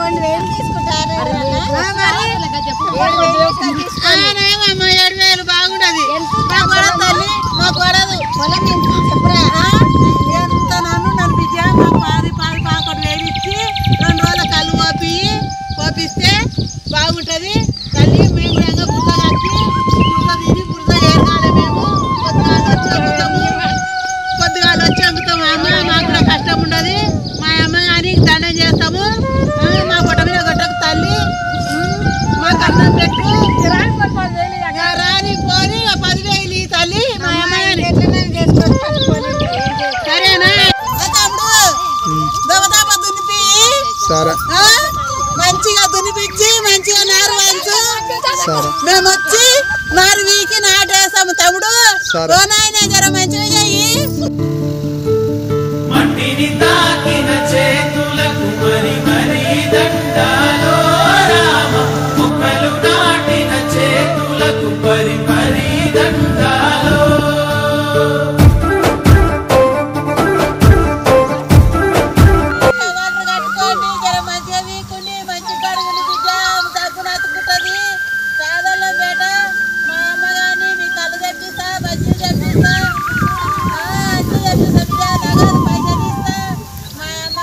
7,000 బాగుండదు మా కొడదు ఎంత నన్ను బిడ్డ మాకు 10,000 ఇచ్చి 2 రోజుల కళ్ళు కోపిస్తే బాగుంటుంది తల్లి. మేము కూడా బుర్ర కట్టి బుర్ర తిని బుర్ర ఏరగాలి. మేము కొద్దిగాలు వచ్చి అమ్ముతాము అమ్మ. మాకు కూడా కష్టం ఉండదు. మా అమ్మ కానీ దండం చేస్తాము. మా పొట్ట మీద గొట్టకు తల్లి మాకు అన్నం పెట్టు రాని పోని 10,000 తల్లి మా అమ్మ సరేనా. తమ్ముడు దవదాప దునిపి మంచిగా దునిపించి మంచిగా నారు వంచు. మేము వచ్చి నారు వీకి నాటేస్తాము తమ్ముడు. నాయన జర మంచిగా చెయ్యి. మట్టిని తాకిన చేతులకు మరి మరి దండాలో రామ. మొక్కలు నాటిన చేతులకు మరి మరి దండాలో. కట్టుకోండి జర మంచిగా వీకుండి మంచి కడుగులు బిడ్డ తగ్గున అతుకుంటుంది. సాదల్లో బేట మా అమ్మ గాని మీ కళ్ళు తెప్పిస్తా మంచి తెప్పిస్తా అన్ని తెప్పిస్తా బిడ్డ. నగదు పైసలు ఇస్తా మా అమ్మ.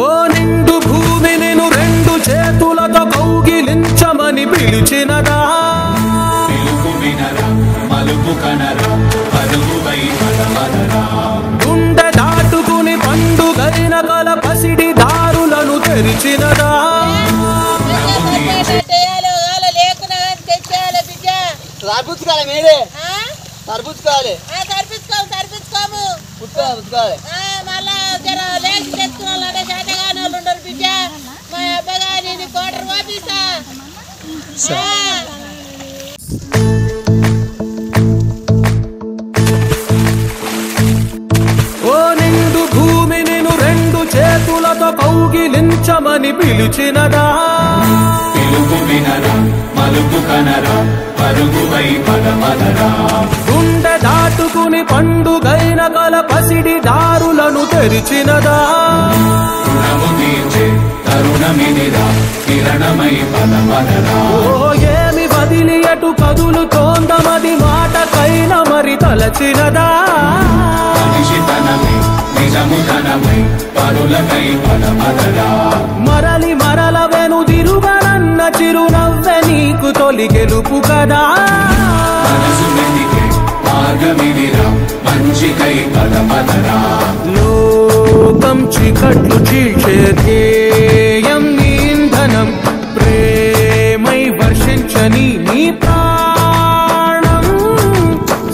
ఓ నిండు భూమి నేను 2 చేతులతో కౌగిలించమని పిలిచినదా. గుండె దాటుకుని పండుగైన కల పసిడి దారులను తెరిచినదా. తర్బుచ్చుకోవాలి మీరే తర్బుచ్చుకోవాలి మళ్ళా జర లేచి తెచ్చుకోవాలంటే చేతగాని వాళ్ళు ఉండరు బిడ్డ. మా అబ్బగాని కోటర్ పంపిస్తా. ఓ నిండు భూమి నేను 2 చేతులతో కౌగిలించమని పిలిచినదా. గుండె దాటుకుని పండుగైన కల పసిడి దారులను తెరిచినదా. ఓ ఏమి వదిలి అటు కదులుతోందమది మాటకైన మరి తలచినదా. మరలి మరల వెనుదిరుగనన్న చిరునవ్వె నీకు తొలి గెలుపు కదా. లోకం చీకట్లు చీల్చే ధ్యేయం నీ ఇంధనం. ప్రేమై వర్షించని నీ ప్రాణం.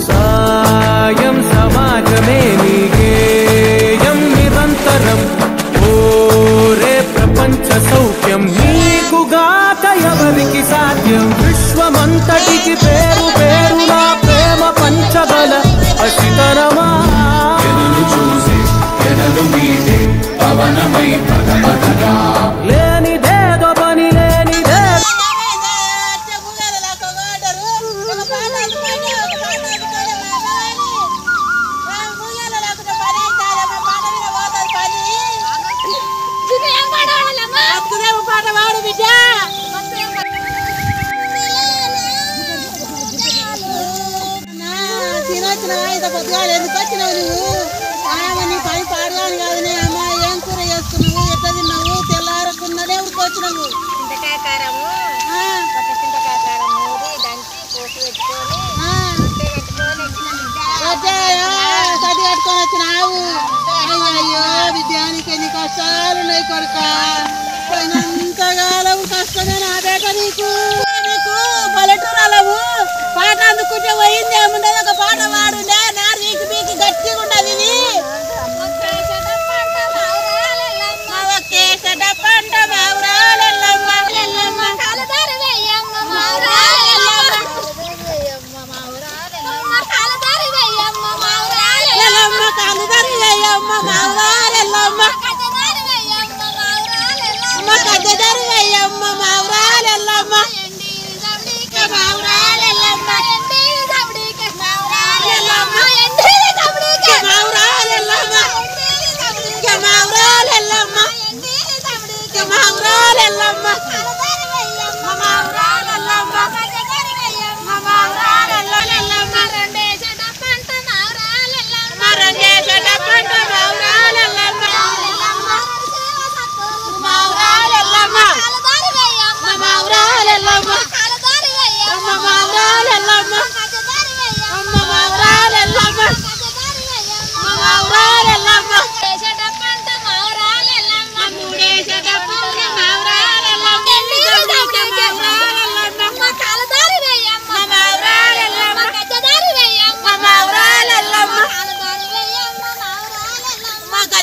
సాయం సమాజమే నీ గేయం నిరంతరం. ఓరే ప్రపంచ సౌఖ్యం నీకుగాక ఎవరికి సాధ్యం. విశ్వమంతటికి పేరు పేరునా ప్రేమ పంచగల అసితరమా. లేనిదేదో పని లేనిదే పాట వాడు బిడ్డ. తినొచ్చినావా ఇంత పొద్దుగా ఎందుకు వచ్చినావు నువ్వు. నీ పని పాడగాని కాదు. నీ అమ్మ ఏం కూర చేసుకున్నావు ఎట్లా తిన్నావు తెల్లారకున్నదే ఉడికొచ్చినావు. సది కట్టుకొని వచ్చినావు. అయ్యో విద్యానికి ఎన్ని కష్టాలు ఉన్నాయి కొడుక. పోయినంతకాలం కష్టమే నా బేట నీకు. నీకు పల్లెటూరాలవు పాట అందుకుంటే పోయింది ఏముండదు. ఒక పాట వాడుండే నారు వీకి వీకి గట్టిగా ఉండదు. ఇది పంట మావురాలెల్లమ్మ కాలుదారి వేయమ్మ మావురాలెల్లమ్మ కద్దదారి వేయమ్మ మావురాలెల్లమ్మ మావురాలెల్లమ్మ మావురాలెల్లమ్మ ఎల్లమ్మ అమ్మ మా ఊరాల ఎల్లమ్మ మా ఊరాల ఎల్లమ్మ చేసేటప్పంట మా ఊరాల ఎల్లమ్మ మూడేసేటప్పుడు మా ఊరాల ఎల్లమ్మ మా ఊరాల ఎల్లమ్మ కాలదారి వేయమ్మ మా ఊరాల ఎల్లమ్మ గజదారి వేయమ్మ మా ఊరాల ఎల్లమ్మ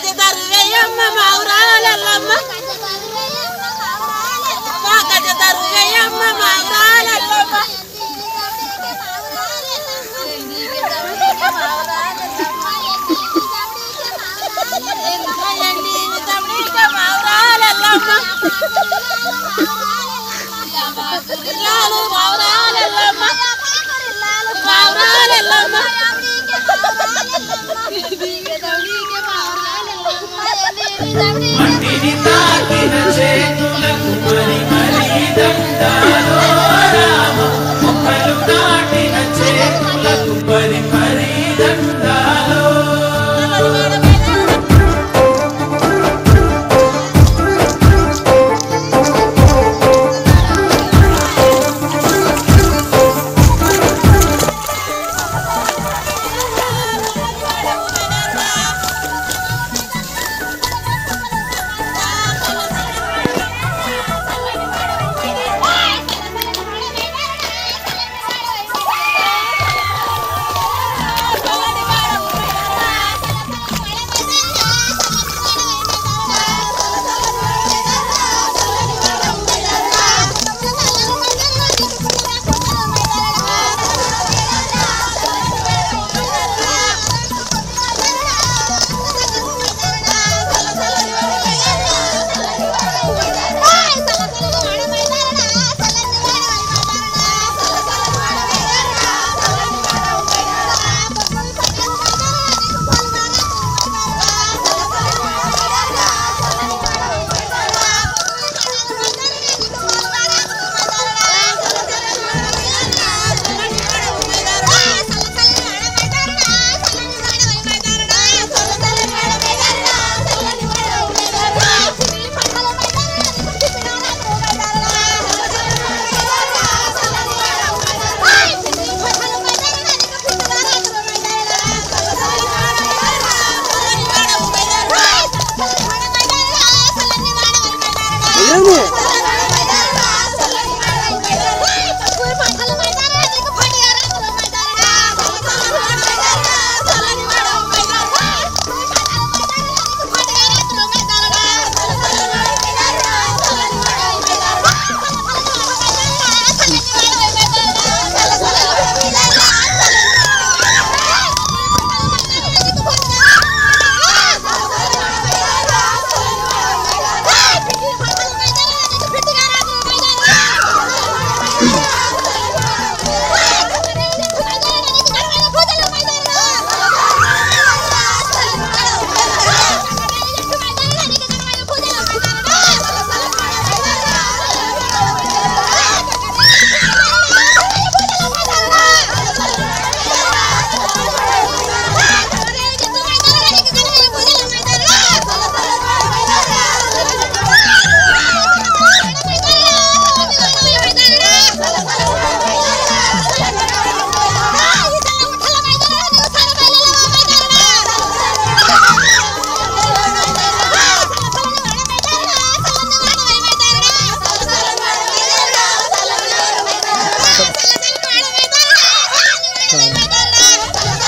కాలదారి వేయమ్మ మా ఊరాల ఎల్లమ్మ మా గజదారు వేయమ్మ మా ఊరాల ఎల్లమ్మ గజదారి వేయమ్మ మా ఊరాల ఎల్లమ్మ మా గజదారు వేయమ్మ మా ఊరాల ఎల్లమ్మ మట్టిని తాకిన చేతులకు మరి మరి దండాలో రామ మొక్కలు నాటిన చేతులకు మరి మరి దండాలో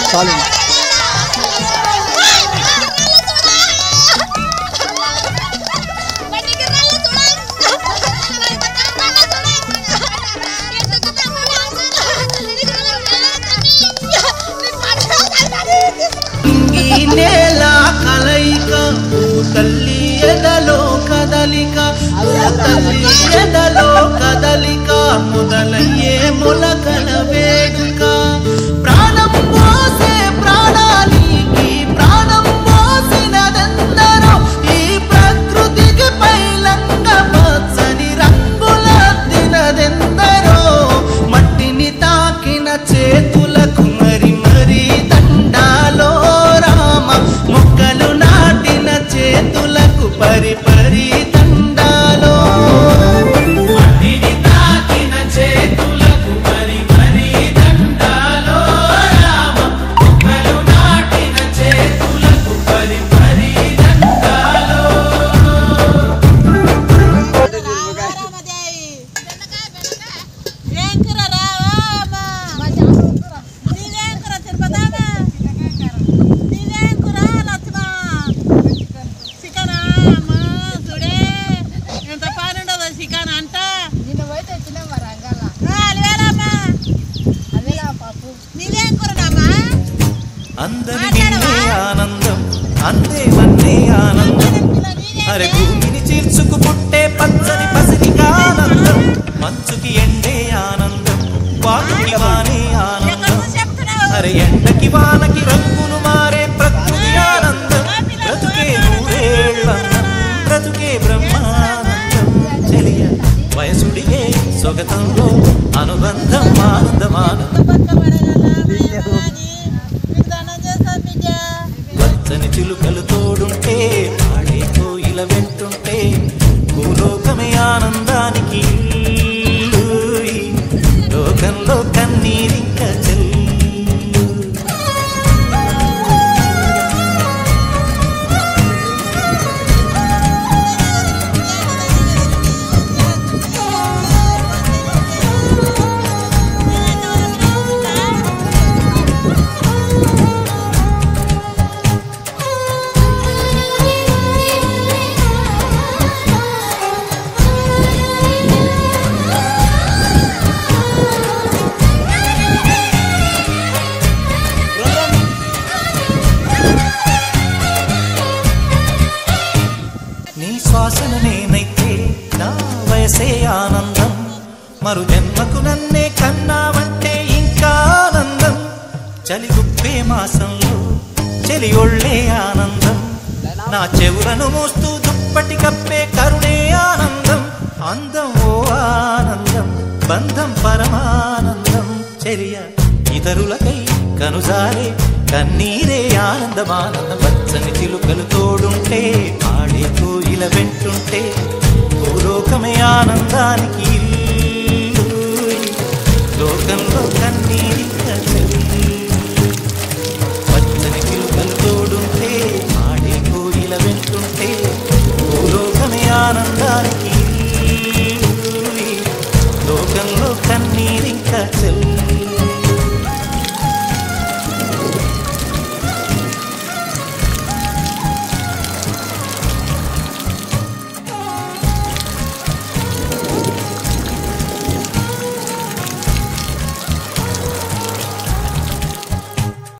చాలు నేల కలయిక తల్లి ఎదలో కదలిక తల్లి ఎదలో కదలిక మొదలయ్యే మొలకల వేడుక ప్రాణం పోసే ప్రాణానికి ప్రాణం పోసినదెందరో ఈ ప్రకృతికి పైలంగ పచ్చని రంగులద్దినదెందరో మట్టిని తాకిన చేతులకు మరి మరి దండాలో రామ మొక్కలు నాటిన చేతులకు పరి పరి దండాలో మట్టిని తాకిన చేతులకు మరి మరి అందని నిన్నే ఆనందం అందే వన్నే ఆనందం అరే భూమిని చీల్చుకు పుట్టే పచ్చని పసిరిగా ఆనందం మంచుకి ఎండే ఆనందం వానకి వానే ఆనందం అరే ఎండకి వానకి రంగులు మారే ప్రకృతి ఆనందం బ్రతుకే నూరేళ్ళందం బ్రతుకే బ్రహ్మానందం చెలియ వయసుడిగే స్వగతంలో అనుబంధం ఆనందమానందం పచ్చని చిలుకలు తోడుంటే పాడే కోయిల వెంటుంటే భూలోకమే ఆనందానికి లోకంలో కన్నీరింక చెల్లు శ్వాసన నేనైతే నా వయసే ఆనందం మరు జన్మకు నన్నే కన్నావంటే ఇంకా ఆనందం చలి గుప్పే మాసంలో చలి ఒళ్ళే ఆనందం నా చెవులను మోస్తూ దుప్పటి కప్పే కరుణే ఆనందం అందం ఓ ఆనందం బంధం పరమానందం చర్య ఇతరులకై కనుజారే కన్నీరే ఆనందమానందం పచ్చని చిలుకలు తోడుంటే ఆడే కోయిల వెంటుంటే భూలోకమే ఆనందానికి లోకంలో